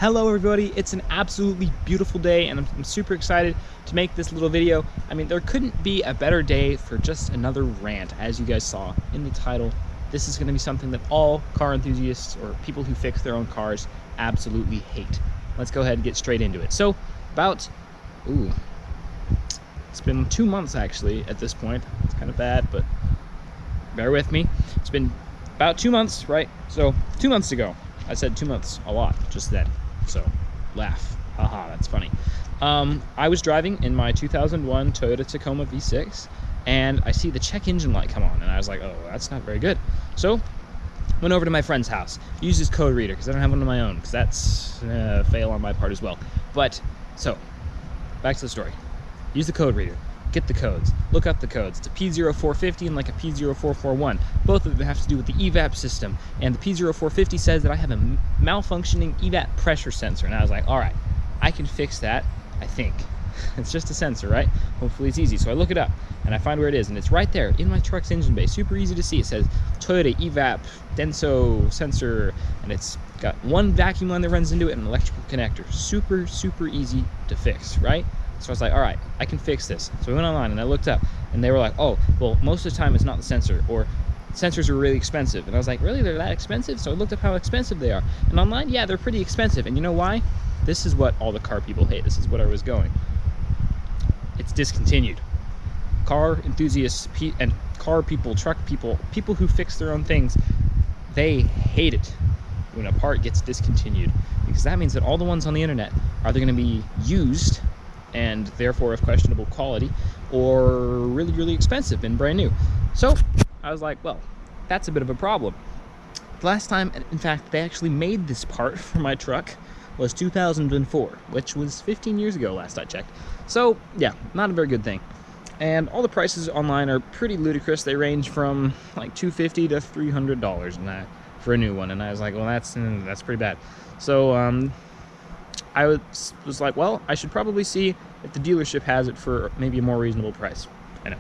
Hello everybody, it's an absolutely beautiful day and I'm super excited to make this little video. I mean, there couldn't be a better day for just another rant. As you guys saw in the title, this is going to be something that all car enthusiasts or people who fix their own cars absolutely hate. Let's go ahead and get straight into it. So it's been 2 months actually at this point. It's kind of bad, but bear with me. It's been about 2 months, right? So 2 months ago, I said 2 months a lot just then. So laugh, haha, that's funny. I was driving in my 2001 Toyota Tacoma V6 and I see the check engine light come on and I was like, oh, that's not very good. So went over to my friend's house, used his code reader because I don't have one of my own because that's a fail on my part as well. But so back to the story. Use the code reader, get the codes, look up the codes. It's a P0450 and like a P0441. Both of them have to do with the evap system. And the P0450 says that I have a malfunctioning evap pressure sensor. And I was like, all right, I can fix that, I think. It's just a sensor, right? Hopefully it's easy. So I look it up and I find where it is. And it's right there in my truck's engine bay. Super easy to see. It says Toyota evap denso sensor. And it's got one vacuum line that runs into it and an electrical connector. Super, super easy to fix, right? So I was like, all right, I can fix this. So I went online and I looked up and they were like, oh, well, most of the time it's not the sensor, or sensors are really expensive. And I was like, really, they're that expensive? So I looked up how expensive they are. And online, yeah, they're pretty expensive. And you know why? This is what all the car people hate. This is what I was going. It's discontinued. Car enthusiasts and car people, truck people, people who fix their own things, they hate it when a part gets discontinued, because that means that all the ones on the internet are either going to be used and therefore of questionable quality, or really, really expensive and brand new. So I was like, well, that's a bit of a problem. The last time, in fact, they actually made this part for my truck was 2004, which was 15 years ago last I checked. So yeah, not a very good thing. And all the prices online are pretty ludicrous. They range from like $250 to $300 and that for a new one. And I was like, well, that's pretty bad. So I was like, well, I should probably see if the dealership has it for maybe a more reasonable price. I know,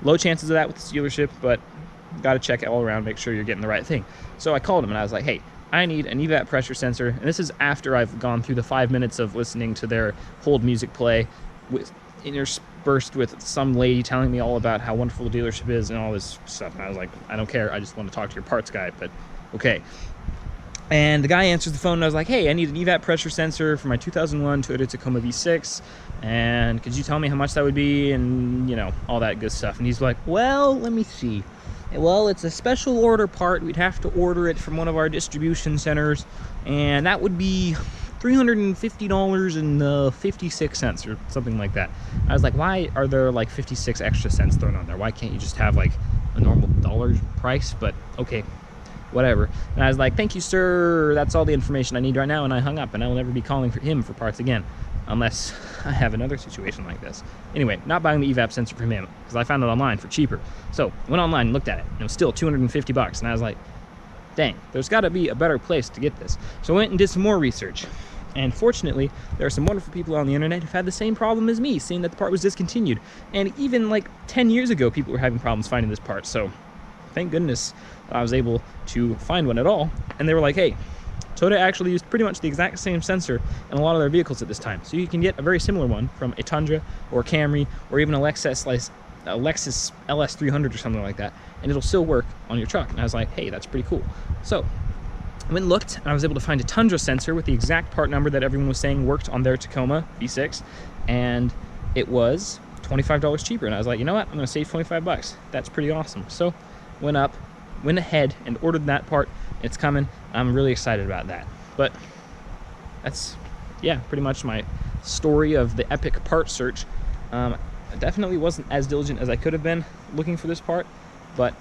low chances of that with this dealership, but got to check it all around, make sure you're getting the right thing. So I called him and I was like, hey, I need an evap pressure sensor. And this is after I've gone through the 5 minutes of listening to their hold music play, with interspersed with some lady telling me all about how wonderful the dealership is and all this stuff. And I was like, I don't care, I just want to talk to your parts guy, but okay. And the guy answers the phone and I was like, hey, I need an evap pressure sensor for my 2001 Toyota Tacoma V6. And could you tell me how much that would be? And, you know, all that good stuff. And he's like, well, let me see. Well, it's a special order part. We'd have to order it from one of our distribution centers. And that would be $350.56 or something like that. I was like, why are there like 56 extra cents thrown on there? Why can't you just have like a normal dollar price? But okay. Whatever. And I was like, thank you, sir, that's all the information I need right now. And I hung up, and I will never be calling for him for parts again unless I have another situation like this. Anyway, not buying the evap sensor from him because I found it online for cheaper. So went online and looked at it, and it was still $250. And I was like, dang, there's got to be a better place to get this. So I went and did some more research, and fortunately there are some wonderful people on the internet who've had the same problem as me, seeing that the part was discontinued. And even like 10 years ago people were having problems finding this part. So thank goodness I was able to find one at all. And they were like, hey, Toyota actually used pretty much the exact same sensor in a lot of their vehicles at this time. So you can get a very similar one from a Tundra or Camry or even a Lexus LS300 or something like that, and it'll still work on your truck. And I was like, hey, that's pretty cool. So I went and looked, and I was able to find a Tundra sensor with the exact part number that everyone was saying worked on their Tacoma V6, and it was $25 cheaper. And I was like, you know what, I'm gonna save 25 bucks. That's pretty awesome. So went ahead and ordered that part. It's coming. I'm really excited about that. But that's, yeah, pretty much my story of the epic part search. I definitely wasn't as diligent as I could have been looking for this part, but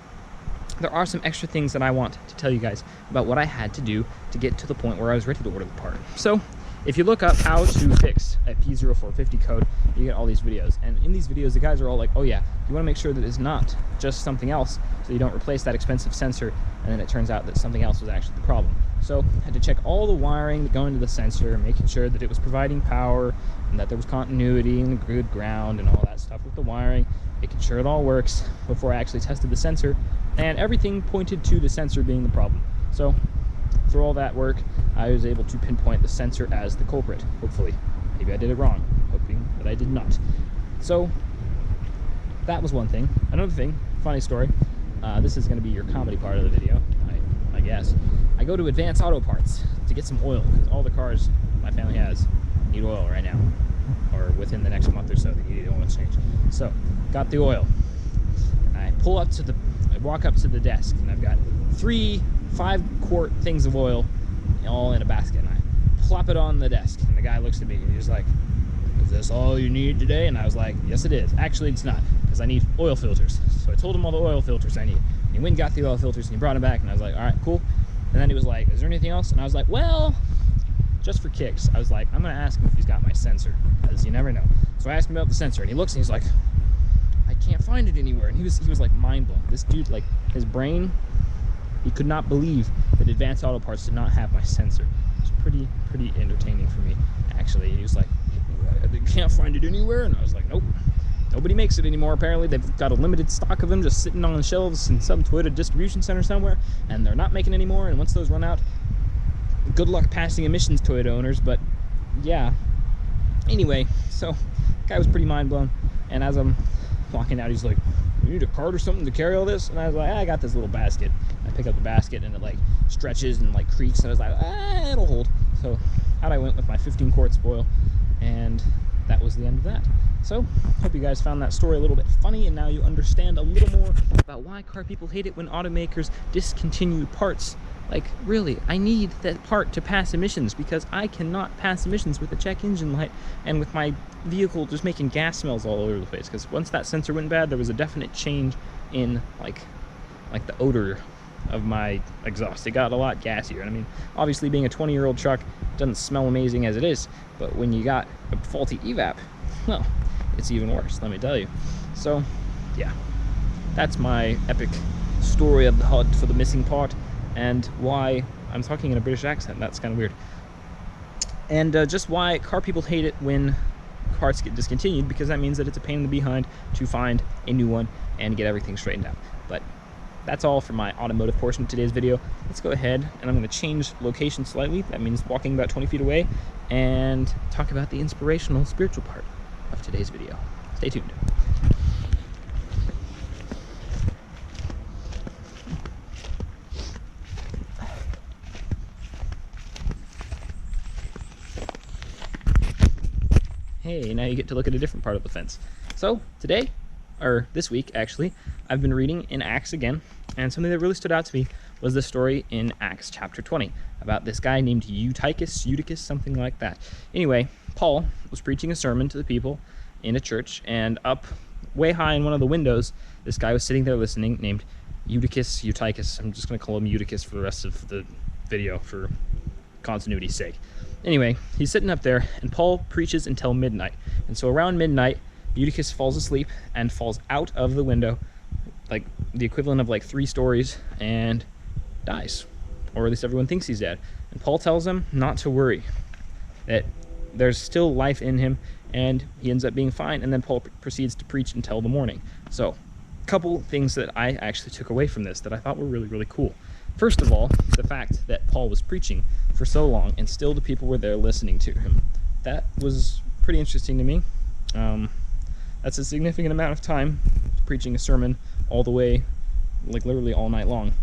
there are some extra things that I want to tell you guys about what I had to do to get to the point where I was ready to order the part. So if you look up how to fix a P0450 code, you get all these videos. And in these videos, the guys are all like, oh yeah, you want to make sure that it's not just something else, so you don't replace that expensive sensor, and then it turns out that something else was actually the problem. So I had to check all the wiring that go into the sensor, making sure that it was providing power, and that there was continuity and good ground and all that stuff with the wiring, making sure it all works before I actually tested the sensor, and everything pointed to the sensor being the problem. So through all that work, I was able to pinpoint the sensor as the culprit, hopefully. Maybe I did it wrong, hoping that I did not. So that was one thing. Another thing, funny story, this is going to be your comedy part of the video, I guess. I go to Advance Auto Parts to get some oil, because all the cars my family has need oil right now, or within the next month or so they need an oil change. So got the oil. I walk up to the desk, and I've got 3 5-quart things of oil all in a basket, and I plop it on the desk, and the guy looks at me and he's like, "Is this all you need today?" And I was like, "Yes it is. Actually it's not, because I need oil filters." So I told him all the oil filters I need. And he went and got the oil filters and he brought them back, and I was like, "All right, cool." And then he was like, "Is there anything else?" And I was like, "Well, just for kicks," I was like, "I'm gonna ask him if he's got my sensor, because you never know." So I asked him about the sensor, and he looks and he's like, "I can't find it anywhere." And he was like mind blown. This dude, like, his brain, he could not believe that Advanced Auto Parts did not have my sensor. It was pretty entertaining for me, actually. He was like, "I can't find it anywhere." And I was like, "Nope, nobody makes it anymore. Apparently they've got a limited stock of them just sitting on the shelves in some Toyota distribution center somewhere, and they're not making any more, and once those run out, good luck passing emissions, Toyota owners." But yeah, anyway, so the guy was pretty mind blown, and as I'm walking out, he's like, "You need a cart or something to carry all this?" And I was like, "I got this little basket." I pick up the basket, and it like stretches and like creaks, and I was like, "It'll hold." So out I went with my 15 quarts of oil, and that was the end of that. So hope you guys found that story a little bit funny, and now you understand a little more about why car people hate it when automakers discontinue parts. Like, really, I need that part to pass emissions, because I cannot pass emissions with a check engine light and with my vehicle just making gas smells all over the place. Because once that sensor went bad, there was a definite change in like the odor of my exhaust. It got a lot gassier. And I mean, obviously being a 20-year-old truck, it doesn't smell amazing as it is, but when you got a faulty evap, well, it's even worse, let me tell you. So yeah, that's my epic story of the HUD for the missing part, and why I'm talking in a British accent. That's kind of weird. And just why car people hate it when parts get discontinued, because that means that it's a pain in the behind to find a new one and get everything straightened out. But that's all for my automotive portion of today's video. Let's go ahead, and I'm going to change location slightly. That means walking about 20 feet away, and talk about the inspirational, spiritual part of today's video. Stay tuned. Hey, now you get to look at a different part of the fence. So today, or this week actually, I've been reading in Acts again, and something that really stood out to me was the story in Acts chapter 20 about this guy named Eutychus, something like that. Anyway, Paul was preaching a sermon to the people in a church, and up way high in one of the windows, this guy was sitting there listening, named Eutychus. I'm just going to call him Eutychus for the rest of the video for continuity's sake. Anyway, he's sitting up there, and Paul preaches until midnight. And so around midnight, Eutychus falls asleep and falls out of the window, like the equivalent of like 3 stories, and dies. Or at least everyone thinks he's dead. And Paul tells him not to worry, that there's still life in him, and he ends up being fine. And then Paul proceeds to preach until the morning. So a couple things that I actually took away from this that I thought were really cool. First of all, the fact that Paul was preaching for so long and still the people were there listening to him. That was pretty interesting to me. That's a significant amount of time preaching a sermon all the way, like literally all night long.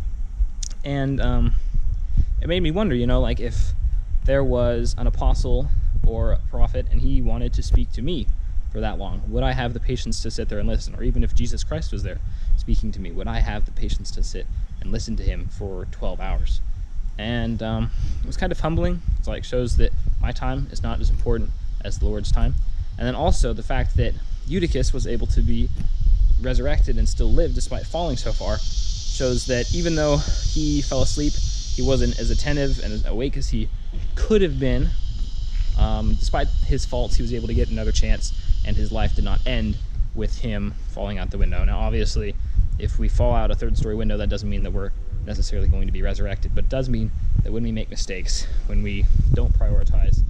And it made me wonder, you know, like if there was an apostle or a prophet and he wanted to speak to me for that long, would I have the patience to sit there and listen? Or even if Jesus Christ was there speaking to me, would I have the patience to sit and listen to him for 12 hours? And it was kind of humbling. It's like, shows that my time is not as important as the Lord's time. And then also the fact that Eutychus was able to be resurrected and still live despite falling so far shows that even though he fell asleep, he wasn't as attentive and as awake as he could have been. Despite his faults, he was able to get another chance, and his life did not end with him falling out the window. Now obviously, if we fall out a 3rd-story window, that doesn't mean that we're necessarily going to be resurrected, but it does mean that when we make mistakes, when we don't prioritize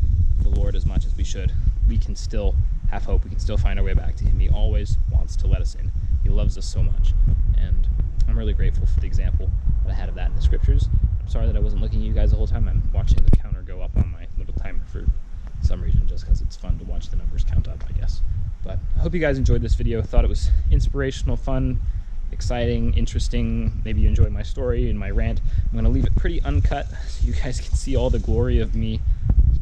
the Lord as much as we should, we can still have hope. We can still find our way back to him. He always wants to let us in. He loves us so much, and I'm really grateful for the example that I had of that in the scriptures. sorry that I wasn't looking at you guys the whole time. I'm watching the counter go up on my little timer for some reason, just because it's fun to watch the numbers count up, I guess. But I hope you guys enjoyed this video. Thought it was inspirational, fun, exciting, interesting. Maybe you enjoyed my story and my rant. I'm going to leave it pretty uncut so you guys can see all the glory of me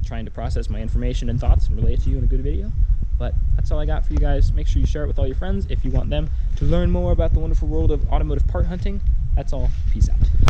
trying to process my information and thoughts and relay it to you in a good video. But that's all I got for you guys. Make sure you share it with all your friends if you want them to learn more about the wonderful world of automotive part hunting. That's all. Peace out.